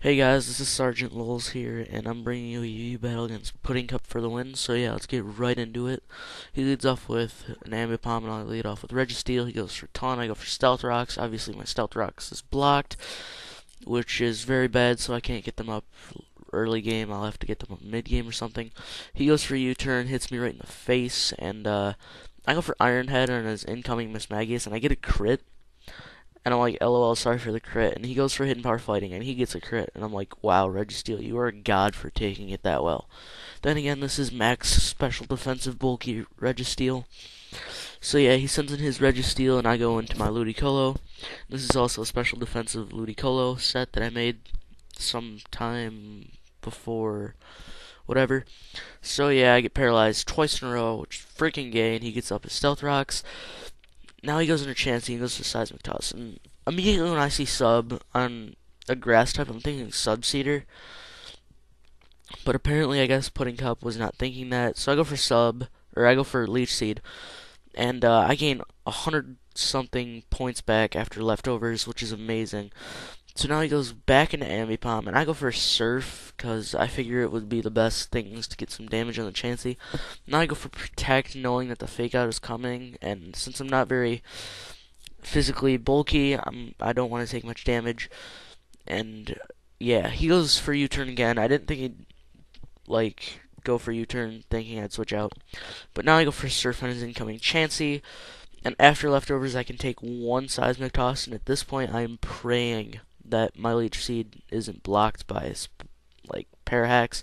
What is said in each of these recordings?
Hey guys, this is Sergeant Lowles here, and I'm bringing you a UU battle against Pudding Cup for the win. So yeah, let's get right into it. He leads off with an Ambipom, and I lead off with Registeel. He goes for Taunt, I go for Stealth Rocks. Obviously my Stealth Rocks is blocked, which is very bad, so I can't get them up early game. I'll have to get them up mid game or something. He goes for U-turn, hits me right in the face, and I go for Iron Head on his incoming Miss Magius, and I get a crit. And I'm like, LOL, sorry for the crit. And he goes for hidden power fighting, and he gets a crit. And I'm like, wow, Registeel, you are a god for taking it that well. Then again, this is max special defensive bulky Registeel. So yeah, he sends in his Registeel, and I go into my Ludicolo. This is also a special defensive Ludicolo set that I made some time before whatever. So yeah, I get paralyzed twice in a row, which is freaking gay, and he gets up his Stealth Rocks. Now he goes into Chansey and goes for Seismic Toss. And immediately when I see Sub on a grass type, I'm thinking Subseeder. But apparently, I guess Pudding Cup was not thinking that. So I go for Sub, or I go for Leech Seed. And I gain 100 something points back after leftovers, which is amazing. So now he goes back into Ambipom, and I go for Surf, because I figure it would be the best things to get some damage on the Chansey. Now I go for Protect, knowing that the Fake Out is coming, and since I'm not very physically bulky, I don't want to take much damage. And yeah, he goes for U-turn again. I didn't think he'd, go for U-turn, thinking I'd switch out. But now I go for Surf on his incoming Chansey, and after leftovers I can take one Seismic Toss, and at this point I'm praying that my Leech Seed isn't blocked by Parahacks,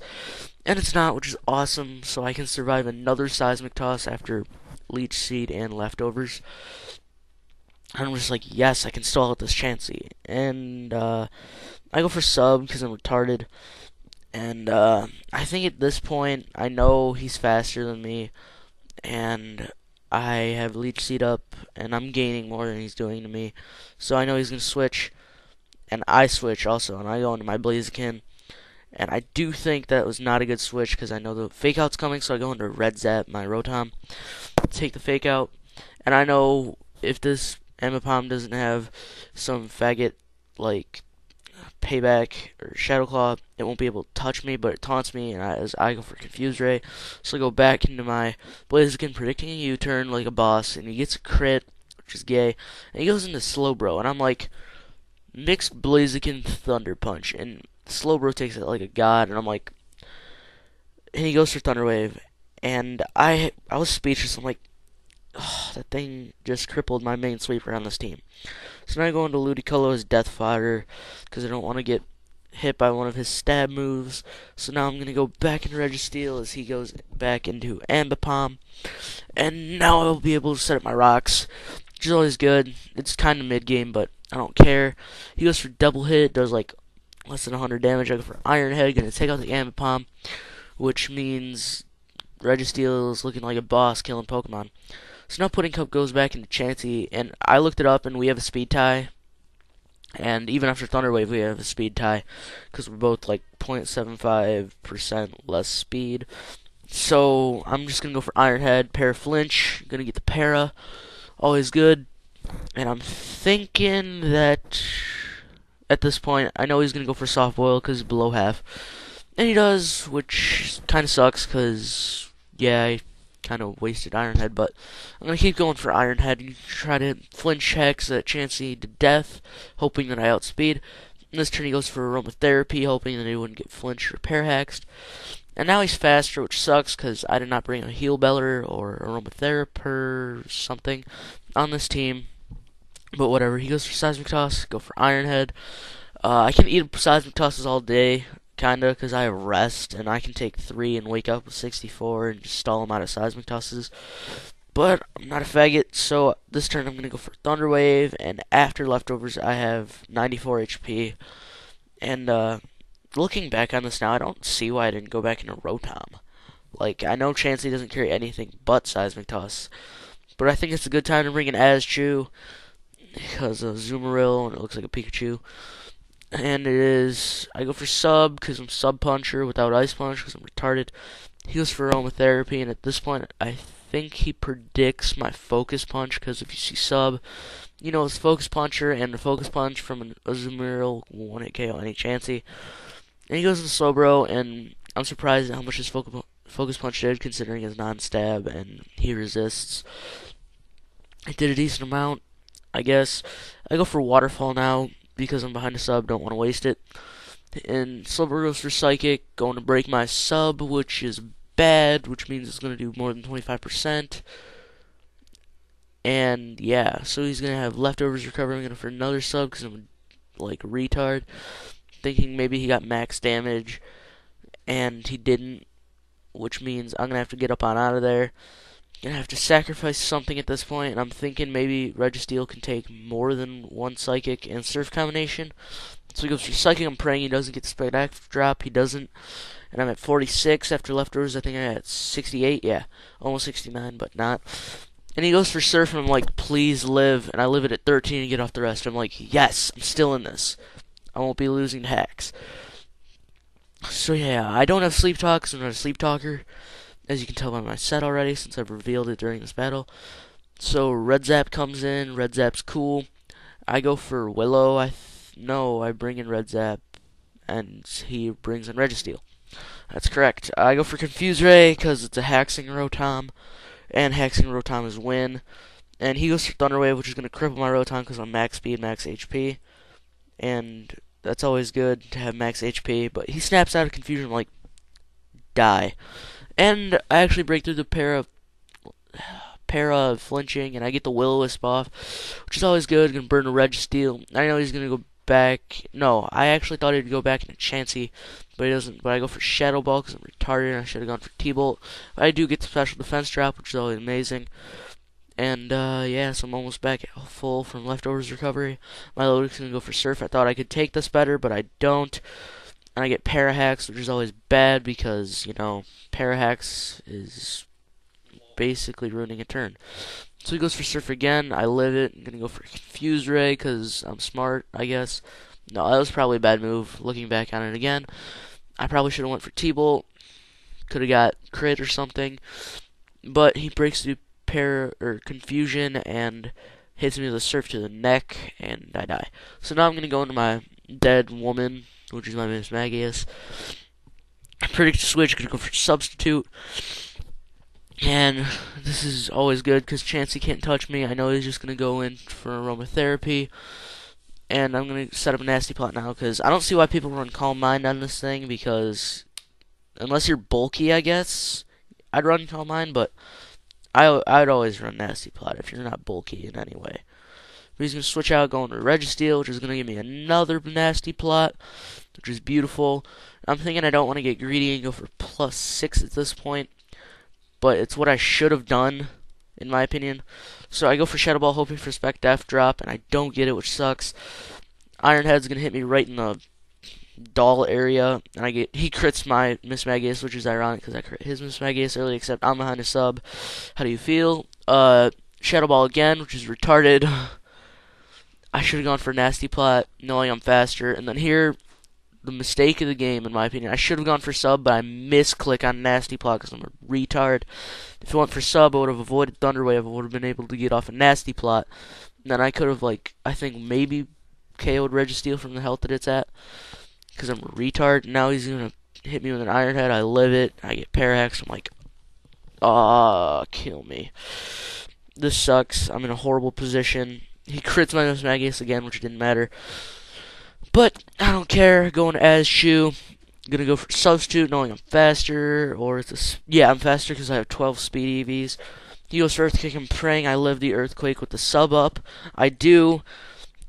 and it's not, which is awesome. So I can survive another Seismic Toss after Leech Seed and leftovers. And I'm just like, yes, I can stall out this Chansey, and I go for Sub because I'm retarded. And I think at this point I know he's faster than me, and I have Leech Seed up, and I'm gaining more than he's doing to me. So I know he's gonna switch. And I switch also, and I go into my Blaziken. And I do think that was not a good switch, because I know the Fake Out's coming, so I go into Red Zap, my Rotom, take the Fake Out. And I know if this Ambipom doesn't have some faggot, like, Payback or Shadow Claw, it won't be able to touch me, but it taunts me, and as I go for Confuse Ray. So I go back into my Blaziken, predicting a U-turn like a boss, and he gets a crit, which is gay. And he goes into Slowbro, and I'm like, mixed Blaziken Thunder Punch, and Slowbro takes it like a god, and I'm like, and he goes for Thunder Wave, and I was speechless. I'm like, oh, that thing just crippled my main sweeper on this team. So now I go into Ludicolo as Death Fodder, because I don't want to get hit by one of his stab moves. So now I'm going to go back into Registeel as he goes back into Ambipom, and now I'll be able to set up my rocks, which is always good. It's kind of mid-game, but I don't care. He goes for double hit, does like less than 100 damage. I go for Iron Head, gonna take out the Ambipom, which means Registeel is looking like a boss killing Pokemon. So now Pudding Cup goes back into Chansey, and I looked it up, and we have a speed tie. And even after Thunder Wave, we have a speed tie, because we're both like 0.75% less speed. So I'm just gonna go for Iron Head, Para Flinch, gonna get the Para, always good. And I'm thinking that at this point, I know he's going to go for Soft Boil because he's below half. And he does, which kind of sucks because, yeah, I kind of wasted Iron Head. But I'm going to keep going for Iron Head and try to flinch Hex that Chansey to death, hoping that I outspeed. And this turn he goes for Aromatherapy, hoping that he wouldn't get flinched or Parahexed. And now he's faster, which sucks because I did not bring a Heal Beller or Aromatherapy or something on this team. But whatever, he goes for Seismic Toss, go for Iron Head. I can eat Seismic Tosses all day, kinda, because I have Rest, and I can take 3 and wake up with 64 and just stall him out of Seismic Tosses. But I'm not a faggot, so this turn I'm going to go for Thunder Wave, and after leftovers I have 94 HP. And looking back on this now, I don't see why I didn't go back into Rotom. Like, I know Chansey doesn't carry anything but Seismic Toss, but I think it's a good time to bring in Azchu, because of Zoomeril, and it looks like a Pikachu. And it is, I go for Sub, because I'm Sub Puncher without Ice Punch, because I'm retarded. He goes for Aromatherapy, and at this point, I think he predicts my focus punch, because if you see sub, you know it's focus puncher, and the focus punch from an Azumarill will 1-hit KO any Chansey. And he goes into Slowbro, and I'm surprised at how much his focus punch did, considering his non-stab, and he resists. It did a decent amount, I guess. I go for Waterfall now, because I'm behind a sub, don't want to waste it. And Slowbro goes for Psychic, going to break my sub, which is bad, which means it's going to do more than 25%. And yeah, so he's going to have leftovers recovery. I'm going for another sub because I'm like a retard, thinking maybe he got max damage, and he didn't, which means I'm going to have to get up on out of there. Going to have to sacrifice something at this point, and I'm thinking maybe Registeel can take more than one Psychic and Surf combination. So he goes for Psychic. I'm praying he doesn't get the Spectacular drop. He doesn't. And I'm at 46 after leftovers. I think I'm at 68. Yeah, almost 69, but not. And he goes for Surf, and I'm like, please live. And I live it at 13 and get off the rest. I'm like, yes, I'm still in this. I won't be losing to hacks. So yeah, I don't have Sleep Talk because I'm not a Sleep Talker, as you can tell by my set already, since I've revealed it during this battle. So Red Zap comes in. Red Zap's cool. I go for Willow. I bring in Red Zap, and he brings in Registeel. That's correct. I go for Confuse Ray because it's a Haxing Rotom, and Haxing Rotom is win. And he goes for Thunder Wave, which is going to cripple my Rotom because I'm max speed, max HP. And that's always good to have max HP. But he snaps out of Confusion, like, die. And I actually break through the para flinching, and I get the Will-O-Wisp off, which is always good. Going to burn a Registeel. I know he's going to go back. No, I actually thought he'd go back into Chansey, but he doesn't. But I go for Shadow Ball because I'm retarded, and I should have gone for T-Bolt. But I do get the special defense drop, which is always amazing. And yeah, so I'm almost back at full from leftovers recovery. My Lodic's gonna go for Surf. I thought I could take this better, but I don't. And I get Parahax, which is always bad because, you know, Parahax is basically ruining a turn. So he goes for Surf again. I live it. I'm going to go for Confuse Ray because I'm smart, I guess. No, that was probably a bad move, looking back on it again. I probably should have went for T-Bolt. Could have got crit or something. But he breaks through Confusion and hits me with a Surf to the neck, and I die. So now I'm going to go into my Dead Woman, which is my Miss Magius. Predict to switch. Going to go for Substitute. And this is always good because Chansey can't touch me. I know he's just going to go in for aromatherapy. And I'm going to set up a nasty plot now because I don't see why people run Calm Mind on this thing, because unless you're bulky, I guess, I'd run Calm Mind, but I'd always run nasty plot if you're not bulky in any way. But he's going to switch out, going to Registeel, which is going to give me another nasty plot, which is beautiful. I'm thinking I don't want to get greedy and go for +6 at this point, but it's what I should have done, in my opinion. So I go for Shadow Ball, hoping for Spec Def drop, and I don't get it, which sucks. Iron Head's going to hit me right in the doll area, and he crits my Miss Magius, which is ironic because I crit his Miss Magius early, except I'm behind a sub. How do you feel? Shadow Ball again, which is retarded. I should have gone for Nasty Plot, knowing I'm faster, and then here, the mistake of the game, in my opinion. I should have gone for sub, but I misclick on Nasty Plot because I'm a retard. If I went for sub, I would have avoided Thunder Wave. I would have been able to get off a Nasty Plot. And then I could have, I think maybe KO'd Registeel from the health that it's at, because I'm a retard. Now he's going to hit me with an Iron Head. I live it. I get Parahax. I'm like, kill me. This sucks. I'm in a horrible position. He crits my Miss Magius again, which didn't matter. But I don't care. Going as Shu. Gonna go for Substitute, knowing I'm faster. Or I'm faster because I have 12 speed EVs. He goes for Earthquake. I'm praying I live the Earthquake with the sub up. I do.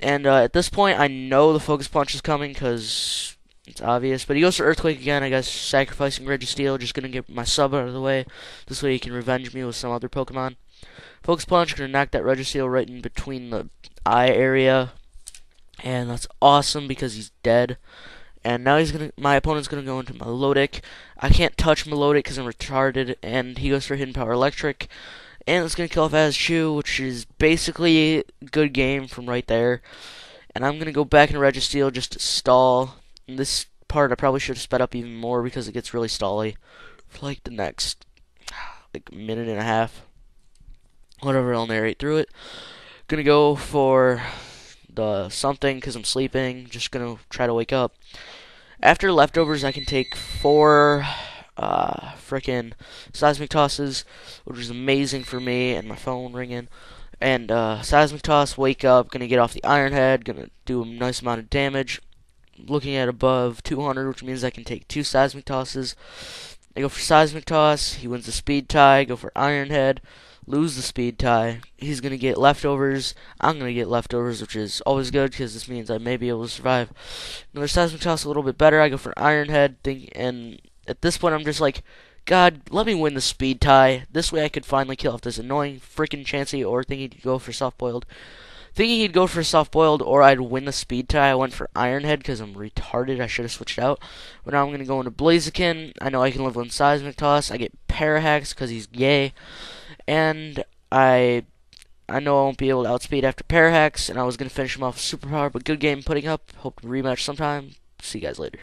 And at this point, I know the Focus Punch is coming because it's obvious. But he goes for Earthquake again. I guess sacrificing Registeel. Just gonna get my sub out of the way. This way he can revenge me with some other Pokemon. Focus Punch, gonna knock that Registeel right in between the eye area. And that's awesome because he's dead. And now my opponent's gonna go into Melodic. I can't touch Melodic because I'm retarded. And he goes for Hidden Power Electric. And it's gonna kill off Azchu, which is basically a good game from right there. And I'm gonna go back into Registeel just to stall. And this part I probably should have sped up even more because it gets really stally for the next minute and a half. Whatever, I'll narrate through it. Gonna go for the something because I'm sleeping. Just gonna try to wake up. After leftovers, I can take 4 frickin' seismic tosses, which is amazing for me, and my phone ringing. And seismic toss, wake up, gonna get off the iron head, gonna do a nice amount of damage. Looking at above 200, which means I can take 2 seismic tosses. I go for seismic toss, he wins the speed tie. Go for iron head, lose the speed tie. He's gonna get leftovers. I'm gonna get leftovers, which is always good because this means I may be able to survive. Another seismic toss, a little bit better. I go for iron head, and at this point I'm just like, God, let me win the speed tie. This way I could finally kill off this annoying freaking Chansey, or thinking he'd go for soft boiled. Thinking he'd go for soft boiled or I'd win the speed tie, I went for iron head because I'm retarded. I should have switched out. But now I'm gonna go into Blaziken. I know I can live with seismic toss. I get Parahax because he's gay, and I know I won't be able to outspeed after Parahax, and I was gonna finish him off with superpower. But good game putting up. Hope to rematch sometime. See you guys later.